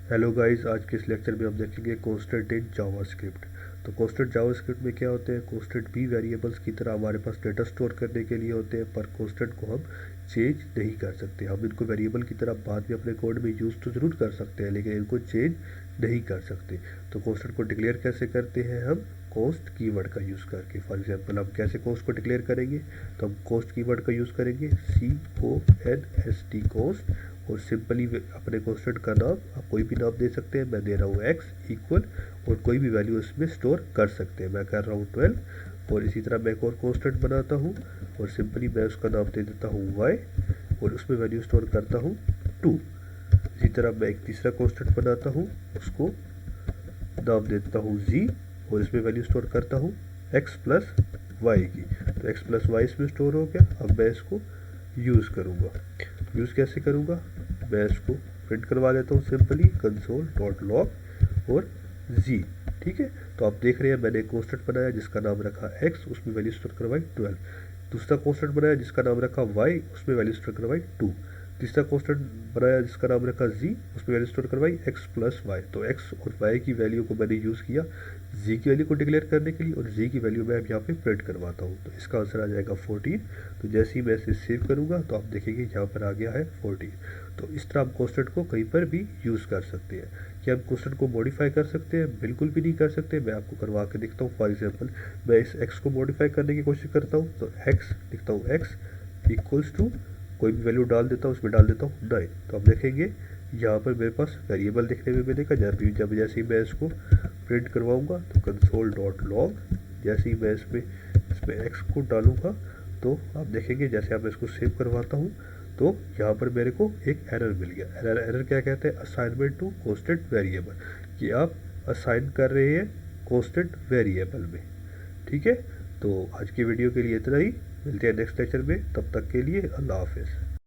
Hello guys, आज के इस लेक्चर में हम देखेंगे कांस्टेंट इन जावास्क्रिप्ट। तो कांस्टेंट जावास्क्रिप्ट में क्या होते हैं? कांस्टेंट भी वेरिएबल्स की तरह हमारे पास डेटा स्टोर करने के लिए होते हैं, पर कांस्टेंट को हम चेंज नहीं कर सकते। हम इनको वेरिएबल की तरह बाद में अपने कोड में यूज़ तो ज़रूर कर सकते हैं, लेकिन इनको चेंज नहीं कर सकते। तो कांस्टेंट को डिक्लेयर कैसे करते हैं? हम कॉस्ट कीवर्ड का यूज़ करके। फॉर एग्जांपल हम कैसे कॉस्ट को डिक्लेयर करेंगे? तो हम कॉस्ट कीवर्ड का यूज़ करेंगे, CONST कॉस्ट, और सिंपली अपने कॉन्स्टेंट का नाम आप कोई भी नाम दे सकते हैं। मैं दे रहा हूँ x इक्वल, और कोई भी वैल्यू इसमें स्टोर कर सकते हैं। मैं कर रहा हूँ 12, और इसी तरह मैं एक और कॉन्स्टेंट बनाता हूँ और सिंपली मैं उसका नाम दे देता हूँ y, और उसमें वैल्यू स्टोर करता हूँ 2। इसी तरह मैं एक तीसरा कॉन्स्टेंट बनाता हूँ, उसको नाम देता हूँ z, और इसमें वैल्यू स्टोर करता हूँ x प्लस वाई की। तो x प्लस वाई इसमें स्टोर हो गया। अब मैं इसको यूज़ करूँगा। यूज़ कैसे करूँगा? मैं इसको प्रिंट करवा लेता हूँ सिंपली console.log और z। ठीक है, तो आप देख रहे हैं मैंने एक कॉन्स्टेंट बनाया जिसका नाम रखा x, उसमें वैल्यू स्टोर करवाई 12। दूसरा कॉन्स्टेंट बनाया जिसका नाम रखा y, उसमें वैल्यू स्टोर करवाई 2। तीसरा कॉन्स्टेंट बनाया जिसका नाम रखा z, उसमें वैल्यू स्टोर करवाई x प्लस वाई। तो x और y की वैल्यू को मैंने यूज़ किया z की वैल्यू को डिक्लेयर करने के लिए, और z की वैल्यू मैं अब यहाँ पे प्रिंट करवाता हूँ। तो इसका आंसर आ जाएगा 14। तो जैसे ही मैं इसे सेव करूँगा तो आप देखेंगे यहाँ पर आ गया है 14। तो इस तरह हम कॉन्स्टेंट को कहीं पर भी यूज़ कर सकते हैं। क्या हम कॉन्स्टेंट को मॉडिफाई कर सकते हैं? बिल्कुल भी नहीं कर सकते। मैं आपको करवा के दिखता हूँ। फॉर एग्जांपल मैं इस x को मॉडिफाई करने की कोशिश करता हूँ, तो x लिखता हूँ x इक्वल्स टू, कोई भी वैल्यू डाल देता हूँ, उसमें डाल देता हूँ 9। तो आप देखेंगे यहाँ पर मेरे पास वेरिएबल देखने में मिलेगा। जब जैसे ही मैं इसको प्रिंट करवाऊँगा तो console.log, जैसे ही मैं इसमें x को डालूँगा तो आप देखेंगे जैसे आप इसको सेव करवाता हूँ तो यहाँ पर मेरे को एक एरर मिल गया। एरर क्या कहते हैं? असाइनमेंट टू कांस्टेंट वेरिएबल, कि आप असाइन कर रहे हैं कांस्टेंट वेरिएबल में। ठीक है, तो आज की वीडियो के लिए इतना ही। मिलते हैं नेक्स्ट लेक्चर में, तब तक के लिए अल्लाह हाफिज़।